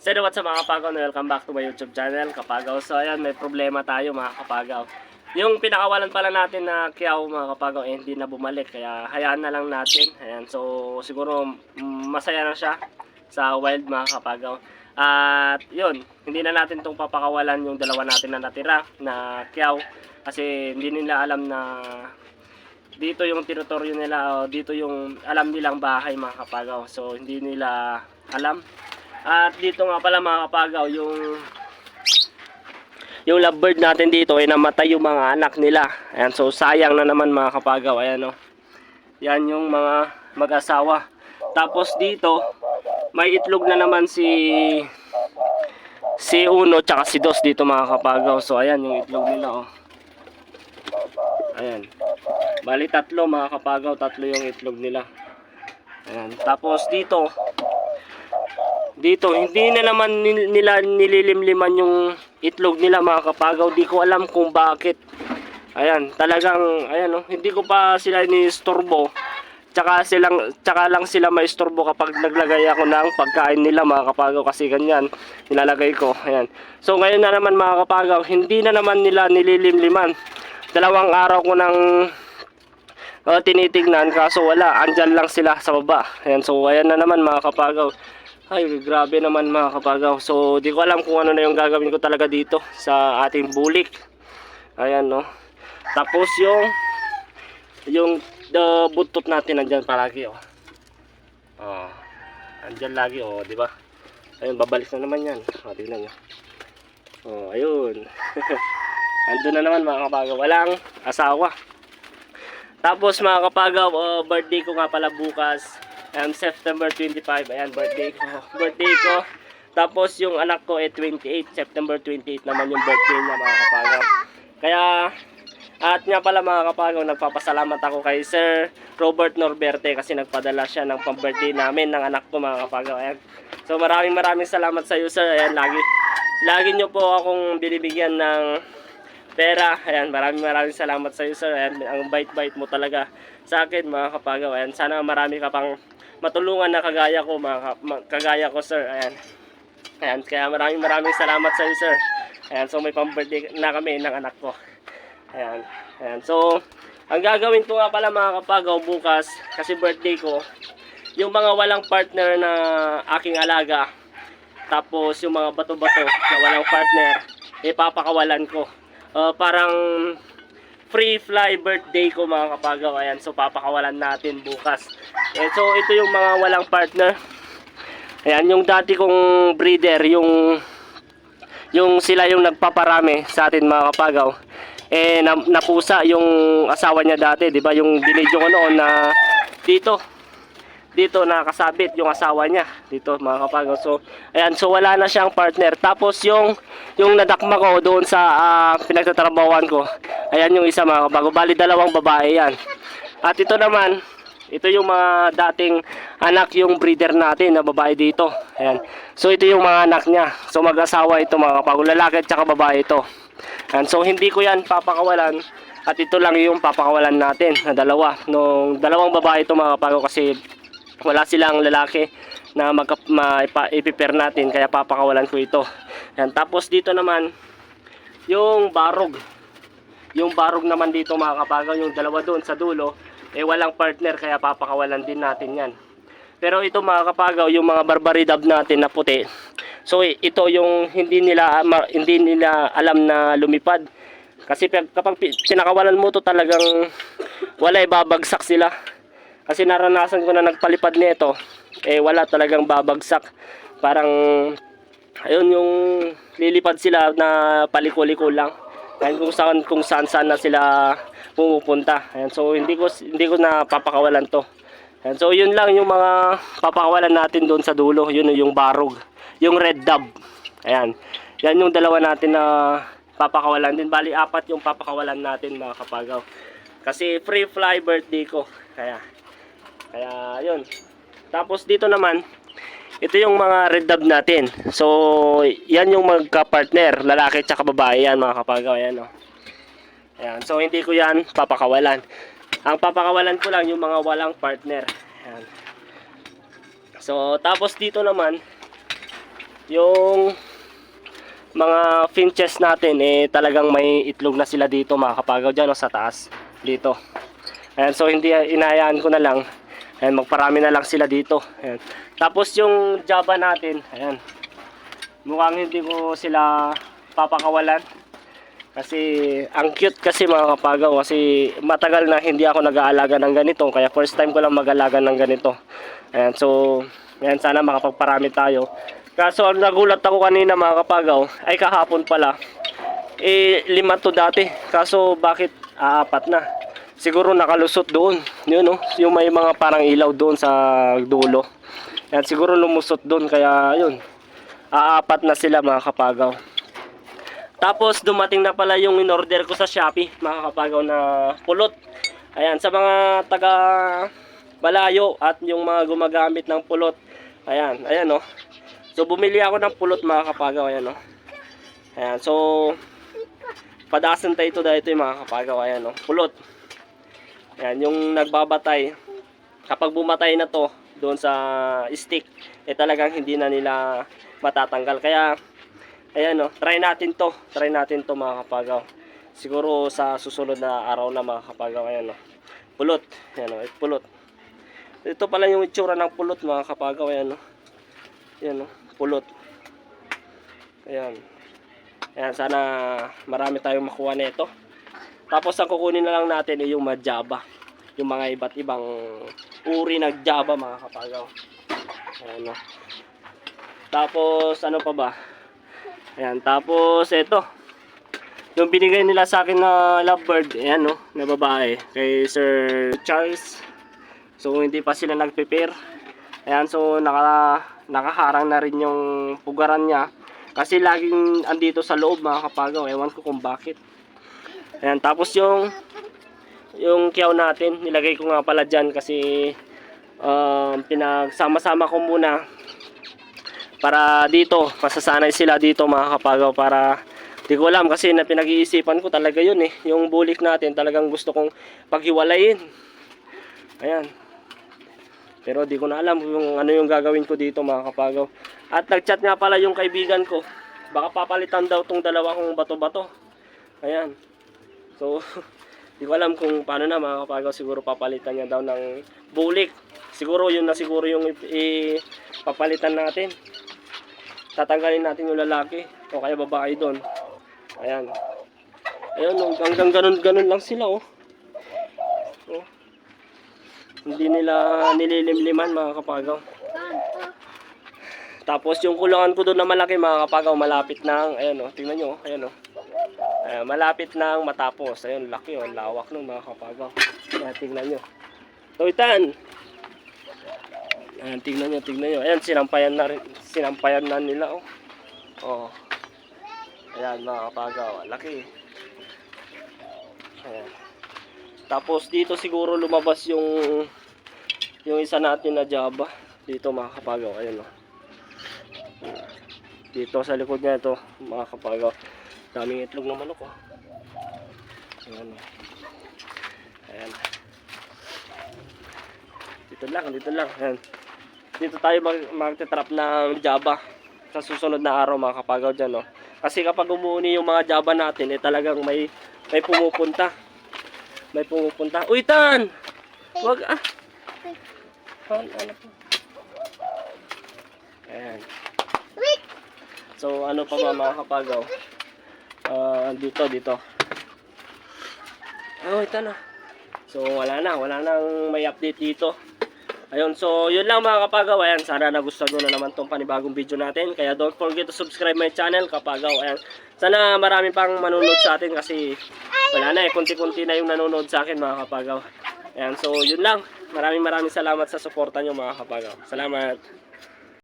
So what's up mga kapagaw, welcome back to my YouTube channel, Kapagaw. So ayan, may problema tayo mga kapagaw. Yung pinakawalan pala natin na kiyaw mga kapagaw, hindi na bumalik, kaya hayaan na lang natin. Ayan, so siguro masaya na siya sa wild mga kapagaw. At yun, hindi na natin itong papakawalan yung dalawa natin na natira na kiyaw, kasi hindi nila alam na dito yung teritoryo nila, o dito yung alam nilang bahay mga kapagaw. So hindi nila alam. At dito nga pala mga kapagaw, yung lovebird natin dito ay namatay yung mga anak nila. Ayan, so sayang na naman mga kapagaw. Ayan o. Yan yung mga mag-asawa. Tapos dito, may itlog na naman si Uno tsaka si Dos dito mga kapagaw. So ayan yung itlog nila o. Ayan. Bali tatlo mga kapagaw, tatlo yung itlog nila. Ayan. Tapos dito hindi na naman nila nililimliman yung itlog nila mga kapagaw. Di ko alam kung bakit. Ayan, talagang ayan oh, hindi ko pa sila ni-istorbo. Tsaka lang sila maistorbo kapag naglagay ako ng pagkain nila mga kapagaw, kasi ganyan nilalagay ko. Ayan. So ngayon na naman mga kapagaw, hindi na naman nila nililimliman. 2 araw ko nang tinitignan, kaso wala, andyan lang sila sa baba. Ayan, so ayan na naman mga kapagaw. Ay, grabe naman mga kapagaw. So, di ko alam kung ano na yung gagawin ko talaga dito sa ating bulik. Ayan, no. Tapos yung buntot natin andyan palagi, oh. Oh, andyan lagi, oh, di ba? Ayun, babalik na naman yan. Oh, tingnan nyo. Oh, ayun. Andun na naman mga kapagaw. Walang asawa. Tapos mga kapagaw, birthday ko nga pala bukas. September 25, ayan, birthday ko. Tapos yung anak ko ay 28, September 28 naman yung birthday niya mga kapagaw. Kaya, at nga pala mga kapagaw, nagpapasalamat ako kay Sir Robert Norberte kasi nagpadala siya ng pang-birthday namin ng anak ko mga kapagaw. Ayan. So maraming salamat sa iyo sir. Ayan, lagi nyo po akong binibigyan ng pera. Ayan, maraming salamat sa iyo sir. Ayan, ang bait-bait mo talaga sa akin mga kapagaw. Ayan, sana marami ka pang matulungan na kagaya ko sir. Ayan. Ayan, kaya maraming salamat sa iyo sir. Ayan, so may pang-birthday na kami ng anak ko. Ayan. Ayan, so ang gagawin ko nga pala mga kapagaw bukas, kasi birthday ko, yung mga walang partner na aking alaga, tapos yung mga bato-bato na walang partner, ipapakawalan ko. Parang free fly birthday ko mga kapagaw. Ayan, so papakawalan natin bukas. So ito yung mga walang partner. Ayan, yung dati kong breeder, yung sila yung nagpaparami sa atin mga kapagaw. Napusa yung asawa niya dati, di ba? Yung binidyo ko noon na dito nakasabit yung asawa niya dito mga kapagaw. So ayan, so wala na siyang partner. Tapos yung nadakma ko doon sa pinagtatrabahuan ko, ayan yung isa mga kapagaw. Bali 2 babae yan. At ito naman, ito yung mga dating anak yung breeder natin na babae dito. Ayan. So ito yung mga anak niya. So mag-asawa ito mga kapagaw, lalaki at saka babae ito. Ayan. So hindi ko yan papakawalan. At ito lang yung papakawalan natin na 2. Nung 2 babae ito mga kapagaw, kasi wala silang lalaki na ipipair natin, kaya papakawalan ko ito. Yan. Tapos dito naman yung barog. Yung barog naman dito mga kapagaw, yung 2 doon sa dulo, walang partner, kaya papakawalan din natin yan. Pero ito mga kapagaw, yung mga barbaridab natin na puti, so ito yung hindi nila alam na lumipad. Kasi kapag pinakawalan mo to, talagang wala, babagsak sila. Kasi naranasan ko na nagpalipad nito, wala talagang babagsak. Parang ayun, yung lilipad sila na paliko-liko lang. Ayun, kung saan na sila pumupunta. Ayun, so hindi ko na papakawalan to. Ayun, so yun lang yung mga papakawalan natin doon sa dulo. Yun yung barog, yung red dove. Ayan. Yan yung 2 natin na papakawalan din. Bali 4 yung papakawalan natin mga kapagaw. Kasi free fly birthday ko. Kaya yun. Tapos dito naman, ito yung mga red dove natin. So yan yung magka-partner, lalaki at babae yan mga kapagaw. Ayan, oh. Ayan. So hindi ko yan papakawalan. Ang papakawalan ko lang yung mga walang partner. Ayan. So tapos dito naman, yung mga finches natin talagang may itlog na sila dito mga kapagaw dyan sa taas dito. Ayan, so hindi inayaan ko na lang. Ayan, magparami na lang sila dito. Ayan. Tapos yung Java natin, ayan. Mukhang hindi ko sila papakawalan. Kasi ang cute kasi mga kapagaw, kasi matagal na hindi ako nag-aalaga ng ganito. Kaya first time ko lang mag-aalaga ng ganito. Ayan, so ayan, sana makapagparami tayo. Kaso nagulat ako kanina mga kapagaw, ay kahapon pala, 5 to dati. Kaso bakit apat na? Siguro nakalusot doon. Yun, no? Yung may mga parang ilaw doon sa dulo. Yan, siguro lumusot doon kaya yun. Apat na sila mga kapagaw. Tapos dumating na pala yung in-order ko sa Shopee mga kapagaw na pulot. Ayan, sa mga taga Balayo at yung mga gumagamit ng pulot. Ayan, ayan, no? So bumili ako ng pulot mga kapagaw, ayan, no? Ayan, so padasan tayo ito dahil ito yung mga kapagaw, ayan, no? Pulot. Ayan, yung nagbabatay, kapag bumatay na to doon sa stick, talagang hindi na nila matatanggal. Kaya ayan, no? Try natin to mga kapagaw. Siguro sa susunod na araw na mga kapagaw, ayan, no? Pulot, ayan, no? Pulot. Ito pala yung itsura ng pulot mga kapagaw, ayan, no? Ayan, no? Pulot. Ayan. Ayan, sana marami tayong makuha nito. Tapos ang kukunin na lang natin yung mga Java. Yung mga iba't ibang uri ng Java mga kapagaw. Ayan, no? Tapos ano pa ba? Ayan, tapos ito. Yung binigay nila sa akin na lovebird, ayan, no, na babae, kay Sir Charles. So hindi pa sila nag-prepare. Ayan, so nakaharang na rin yung pugaran niya. Kasi laging andito sa loob mga kapagaw. Ewan ko kung bakit. Ayan, tapos yung kiyaw natin, nilagay ko nga pala dyan kasi pinagsama-sama ko muna. Para dito, masasanay sila dito mga kapagaw. Para, di ko alam kasi na pinag-iisipan ko talaga yun eh. Yung bulik natin talagang gusto kong paghiwalayin. Ayan. Pero di ko na alam kung ano yung gagawin ko dito mga kapagaw. At nag-chat nga pala yung kaibigan ko. Baka papalitan daw tong dalawa kong bato-bato. Ayan. So, di ko alam kung paano na mga kapagaw. Siguro papalitan niya daw ng bulik. Siguro yun na siguro yung papalitan natin. Tatanggalin natin yung lalaki. O kaya babae doon. Ayan. Ayan, hanggang ganun lang sila, oh. Oh. Hindi nila nililimliman mga kapagaw. Tapos yung kulungan ko doon na malaki mga kapagaw, malapit nang, ayan, oh, tingnan nyo, ayan, oh. Ayan, malapit nang matapos. Ayan, laki, oh, lawak nun mga kapagaw. Ayan, tingnan nyo. Toitan! Ayan, tingnan nyo. Ayan, sinampayan na nila, oh. Oh. Ayan mga kapagaw, laki. Ayan. Tapos dito siguro lumabas yung isa natin na Java. Dito mga kapagaw, ayan, oh. Dito sa likod niya ito mga kapagaw. Daming itlog ng manok, oh. Ayan, oh. Ayan. Dito lang. Ayan. Dito tayo magte-trap ng Java sa susunod na araw mga kapagaw dyan, oh. Kasi kapag umuuni yung mga Java natin, talagang may pumupunta. Uy, Tan! Wag, ah! Ano po? Ayan. So, ano pa ba mga kapagaw? Dito. Oh, ito na. So, wala nang may update dito. Ayun, so, yun lang mga kapagaw. Ayan, sana nagustuhan nyo na naman tong panibagong video natin. Kaya don't forget to subscribe my channel, kapagaw. Ayan, sana marami pang manonood sa atin kasi wala na konti-konti na yung nanonood sa akin mga kapagaw. Ayan, so, yun lang. Maraming salamat sa suporta nyo mga kapagaw. Salamat.